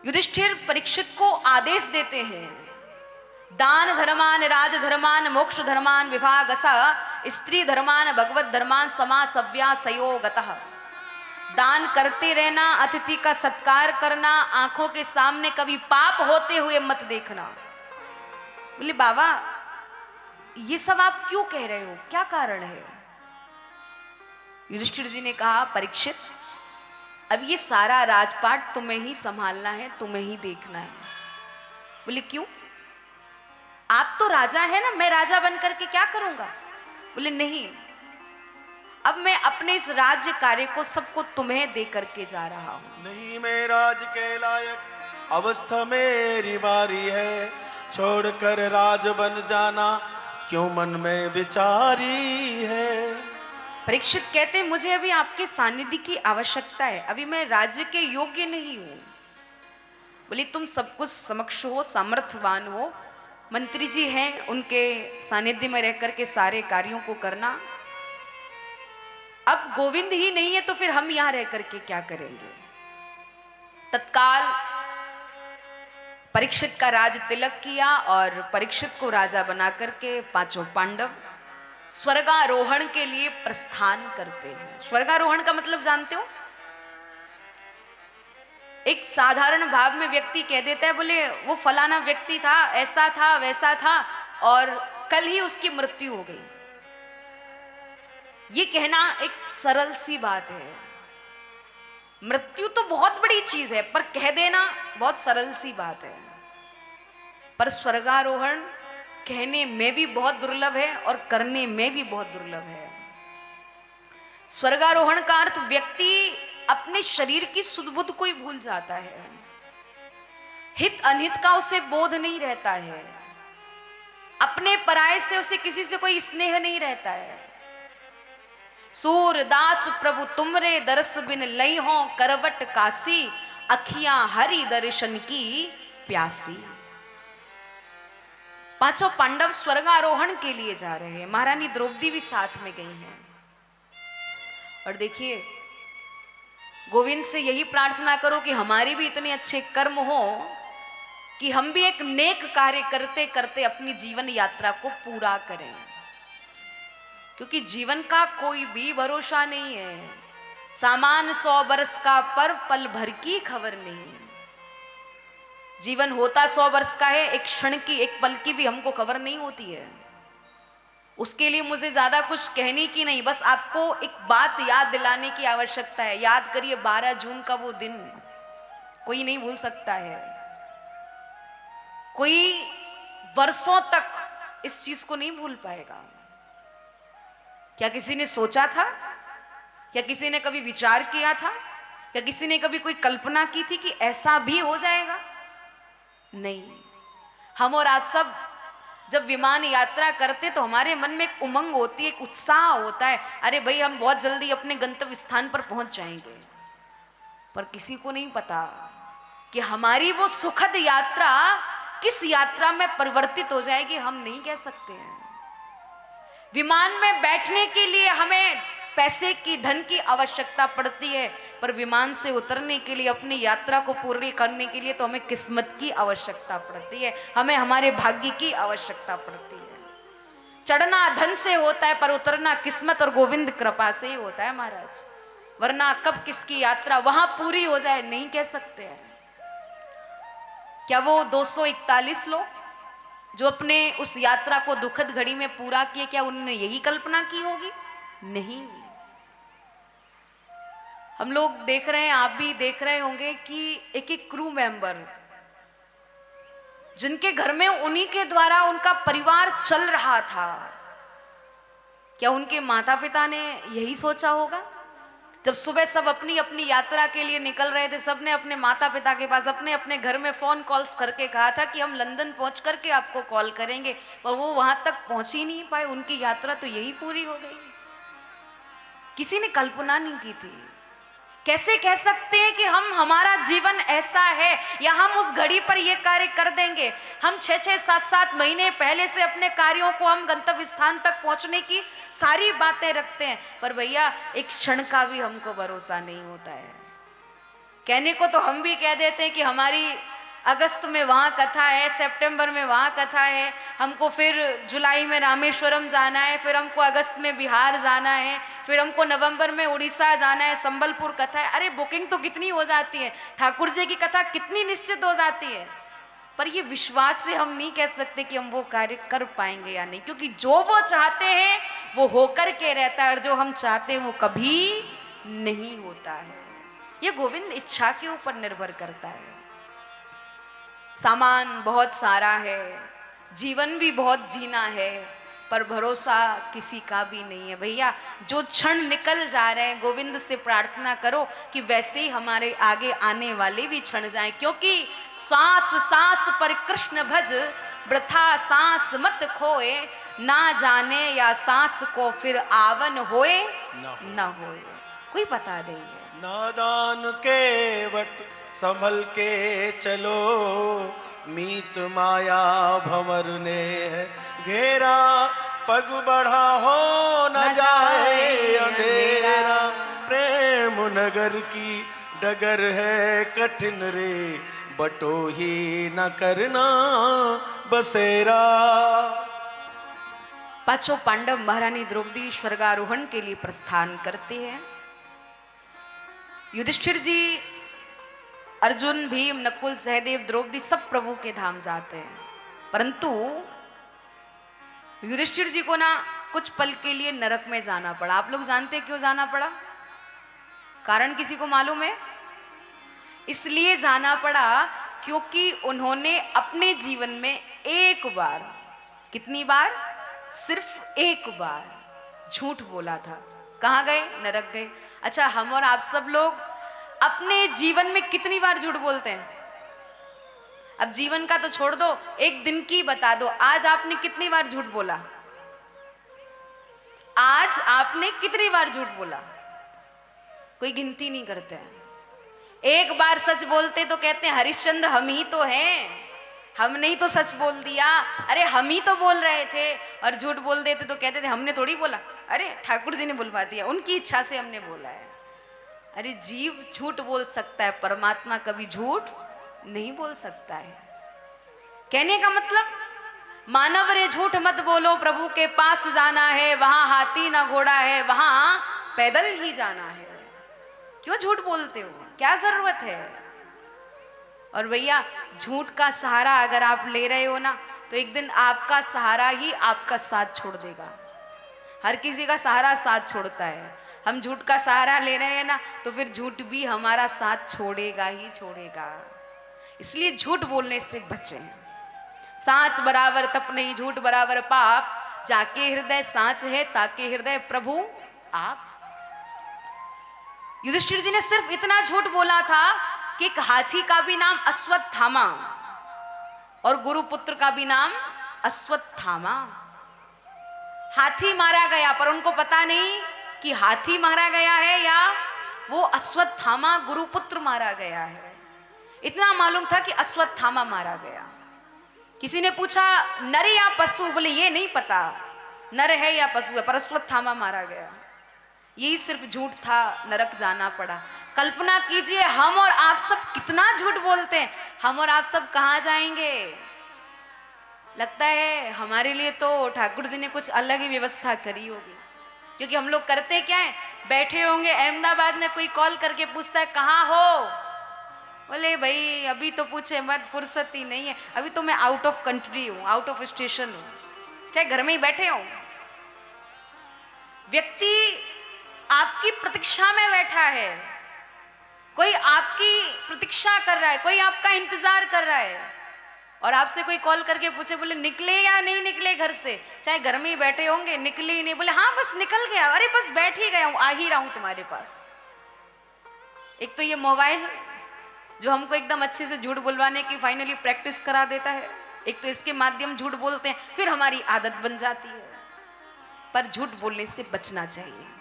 युधिष्ठिर परीक्षित को आदेश देते हैं, दान धर्मान राज धर्मान मोक्ष धर्मान विभागस स्त्री धर्मान भगवत धर्मान समासव्या सयोगतः। दान करते रहना, अतिथि का सत्कार करना, आंखों के सामने कभी पाप होते हुए मत देखना। बोले बाबा ये सब आप क्यों कह रहे हो, क्या कारण है? युधिष्ठिर जी ने कहा, परीक्षित अब ये सारा राजपाट तुम्हें ही संभालना है, तुम्हें ही देखना है। बोले क्यों? आप तो राजा है ना, मैं राजा बनकर के क्या करूंगा? बोले नहीं, अब मैं अपने इस राज्य कार्य को सबको तुम्हें दे करके जा रहा हूं। नहीं मैं राज के लायक, अवस्था मेरी बारी है, छोड़कर राज बन जाना क्यों मन में विचारी है। परीक्षित कहते मुझे अभी आपके सानिध्य की आवश्यकता है, अभी मैं राज्य के योग्य नहीं हूं। बोली तुम सब कुछ समक्ष हो, सामर्थ्यवान हो, मंत्री जी हैं, उनके सानिध्य में रहकर के सारे कार्यों को करना। अब गोविंद ही नहीं है तो फिर हम यहां रह करके क्या करेंगे? तत्काल परीक्षित का राज तिलक किया और परीक्षित को राजा बना करके पांचों पांडव स्वर्गारोहण के लिए प्रस्थान करते हैं। स्वर्गारोहण का मतलब जानते हो? एक साधारण भाव में व्यक्ति कह देता है, बोले वो फलाना व्यक्ति था, ऐसा था वैसा था और कल ही उसकी मृत्यु हो गई। ये कहना एक सरल सी बात है। मृत्यु तो बहुत बड़ी चीज है, पर कह देना बहुत सरल सी बात है। पर स्वर्गारोहण कहने में भी बहुत दुर्लभ है और करने में भी बहुत दुर्लभ है। स्वर्गारोहण का अर्थ व्यक्ति अपने शरीर की सुध बुध को ही भूल जाता है, हित अनहित का उसे बोध नहीं रहता है, अपने पराये से उसे किसी से कोई स्नेह नहीं रहता है। सूरदास प्रभु तुमरे दरस बिन लई हो करवट कासी, अखियां हरि दर्शन की प्यासी। पांचों पांडव स्वर्गारोहण के लिए जा रहे हैं, महारानी द्रौपदी भी साथ में गई हैं। और देखिए, गोविंद से यही प्रार्थना करो कि हमारे भी इतने अच्छे कर्म हो कि हम भी एक नेक कार्य करते करते अपनी जीवन यात्रा को पूरा करें, क्योंकि जीवन का कोई भी भरोसा नहीं है। सामान 100 वर्ष का पर पल भर की खबर नहीं। जीवन होता 100 वर्ष का है, एक क्षण की, एक पल की भी हमको खबर नहीं होती है। उसके लिए मुझे ज्यादा कुछ कहने की नहीं, बस आपको एक बात याद दिलाने की आवश्यकता है। याद करिए 12 जून का वो दिन कोई नहीं भूल सकता है, कोई वर्षों तक इस चीज को नहीं भूल पाएगा। क्या किसी ने सोचा था? क्या किसी ने कभी विचार किया था? क्या किसी ने कभी कोई कल्पना की थी कि ऐसा भी हो जाएगा? नहीं। हम और आप सब जब विमान यात्रा करते तो हमारे मन में एक उमंग होती है, एक उत्साह होता है, अरे भाई हम बहुत जल्दी अपने गंतव्य स्थान पर पहुंच जाएंगे। पर किसी को नहीं पता कि हमारी वो सुखद यात्रा किस यात्रा में परिवर्तित हो जाएगी, हम नहीं कह सकते हैं। विमान में बैठने के लिए हमें पैसे की, धन की आवश्यकता पड़ती है, पर विमान से उतरने के लिए, अपनी यात्रा को पूरी करने के लिए तो हमें किस्मत की आवश्यकता पड़ती है, हमें हमारे भाग्य की आवश्यकता पड़ती है। चढ़ना धन से होता है, पर उतरना किस्मत और गोविंद कृपा से ही होता है महाराज। वरना कब किसकी यात्रा वहां पूरी हो जाए नहीं कह सकते हैं। क्या वो 241 लोग जो अपने उस यात्रा को दुखद घड़ी में पूरा किए, क्या उन्होंने यही कल्पना की होगी? नहीं। हम लोग देख रहे हैं, आप भी देख रहे होंगे कि एक एक क्रू मेंबर जिनके घर में उन्हीं के द्वारा उनका परिवार चल रहा था, क्या उनके माता पिता ने यही सोचा होगा? जब सुबह सब अपनी अपनी यात्रा के लिए निकल रहे थे, सबने अपने माता पिता के पास अपने अपने घर में फोन कॉल्स करके कहा था कि हम लंदन पहुंच करके आपको कॉल करेंगे, पर वो वहां तक पहुंच ही नहीं पाए, उनकी यात्रा तो यही पूरी हो गई। किसी ने कल्पना नहीं की थी। कैसे कह सकते हैं कि हमारा जीवन ऐसा है या हम उस घड़ी पर ये कार्य कर देंगे? हम 6-6, 7-7 महीने पहले से अपने कार्यों को हम गंतव्य स्थान तक पहुंचने की सारी बातें रखते हैं, पर भैया एक क्षण का भी हमको भरोसा नहीं होता है। कहने को तो हम भी कह देते हैं कि हमारी अगस्त में वहाँ कथा है, सितंबर में वहाँ कथा है, हमको फिर जुलाई में रामेश्वरम जाना है, फिर हमको अगस्त में बिहार जाना है, फिर हमको नवंबर में उड़ीसा जाना है, संबलपुर कथा है। अरे बुकिंग तो कितनी हो जाती है, ठाकुर जी की कथा कितनी निश्चित हो जाती है। पर ये विश्वास से हम नहीं कह सकते कि हम वो कार्य कर पाएंगे या नहीं, क्योंकि जो वो चाहते हैं वो होकर के रहता है, और जो हम चाहते हैं वो कभी नहीं होता है। ये गोविंद इच्छा के ऊपर निर्भर करता है। सामान बहुत सारा है, जीवन भी बहुत जीना है, पर भरोसा किसी का भी नहीं है। भैया जो क्षण निकल जा रहे हैं, गोविंद से प्रार्थना करो कि वैसे ही हमारे आगे आने वाले भी क्षण जाएं, क्योंकि सांस सांस पर कृष्ण भज, वृथा सांस मत खोए, ना जाने या सांस को फिर आवन होए न होए। कोई पता नहीं है। नादान के वट संभल के चलो, मीत माया भंवर ने है घेरा, पग बढ़ा हो न जाए अंधेरा, प्रेम नगर की डगर है कठिन रे, बटो ही न करना बसेरा। पांचों पांडव महारानी द्रौपदी स्वर्गारोहण के लिए प्रस्थान करते हैं। युधिष्ठिर जी, अर्जुन, भीम, नकुल, सहदेव, द्रौपदी सब प्रभु के धाम जाते हैं, परंतु युधिष्ठिर जी को ना कुछ पल के लिए नरक में जाना पड़ा। आप लोग जानते हैं क्यों जाना पड़ा? कारण किसी को मालूम है? इसलिए जाना पड़ा क्योंकि उन्होंने अपने जीवन में एक बार, कितनी बार? सिर्फ एक बार झूठ बोला था। कहाँ गए? नरक गए। अच्छा, हम और आप सब लोग अपने जीवन में कितनी बार झूठ बोलते हैं? अब जीवन का तो छोड़ दो, एक दिन की बता दो, आज आपने कितनी बार झूठ बोला? आज आपने कितनी बार झूठ बोला? कोई गिनती नहीं करते हैं। एक बार सच बोलते तो कहते हैं हरिश्चंद्र हम ही तो हैं, हमने ही तो सच बोल दिया। अरे हम ही तो बोल रहे थे। और झूठ बोल देते तो कहते थे हमने थोड़ी बोला, अरे ठाकुर जी ने बुलवा दिया, उनकी इच्छा से हमने बोला है। अरे जीव झूठ बोल सकता है, परमात्मा कभी झूठ नहीं बोल सकता है। कहने का मतलब, मानव रे झूठ मत बोलो, प्रभु के पास जाना है, वहां हाथी ना घोड़ा है, वहां पैदल ही जाना है। क्यों झूठ बोलते हो? क्या जरूरत है? और भैया झूठ का सहारा अगर आप ले रहे हो ना, तो एक दिन आपका सहारा ही आपका साथ छोड़ देगा। हर किसी का सहारा साथ छोड़ता है। हम झूठ का सहारा ले रहे हैं ना, तो फिर झूठ भी हमारा साथ छोड़ेगा ही छोड़ेगा। इसलिए झूठ बोलने से बचें। सांच बराबर तप नहीं, झूठ बराबर पाप, जाके हृदय सांच है ताके हृदय प्रभु आप। युधिष्ठिर जी ने सिर्फ इतना झूठ बोला था कि एक हाथी का भी नाम अश्वत्थामा और गुरुपुत्र का भी नाम अश्वत्थामा। हाथी मारा गया, पर उनको पता नहीं कि हाथी मारा गया है या वो अश्वत्थामा गुरुपुत्र मारा गया है। इतना मालूम था कि अश्वत्थामा मारा गया। किसी ने पूछा नर या पशु, बोले ये नहीं पता नर है या पशु है, पर अश्वत्थामा मारा गया। यही सिर्फ झूठ था, नरक जाना पड़ा। कल्पना कीजिए हम और आप सब कितना झूठ बोलते हैं। हम और आप सब कहाँ जाएंगे? लगता है हमारे लिए तो ठाकुर जी ने कुछ अलग ही व्यवस्था करी होगी, क्योंकि हम लोग करते क्या है, बैठे होंगे अहमदाबाद में, कोई कॉल करके पूछता है कहाँ हो, बोले भाई अभी तो पूछे मत, फुर्सत ही नहीं है, अभी तो मैं आउट ऑफ कंट्री हूँ, आउट ऑफ स्टेशन हूँ, चाहे घर में ही बैठे हो। व्यक्ति आपकी प्रतीक्षा में बैठा है, कोई आपकी प्रतीक्षा कर रहा है, कोई आपका इंतजार कर रहा है, और आपसे कोई कॉल करके पूछे बोले निकले या नहीं निकले घर से, चाहे घर में ही बैठे होंगे, निकले ही नहीं, बोले हाँ बस निकल गया, अरे बस बैठ ही गया हूं, आ ही रहा हूं तुम्हारे पास। एक तो ये मोबाइल जो हमको एकदम अच्छे से झूठ बुलवाने की फाइनली प्रैक्टिस करा देता है, एक तो इसके माध्यम झूठ बोलते हैं, फिर हमारी आदत बन जाती है। पर झूठ बोलने से बचना चाहिए।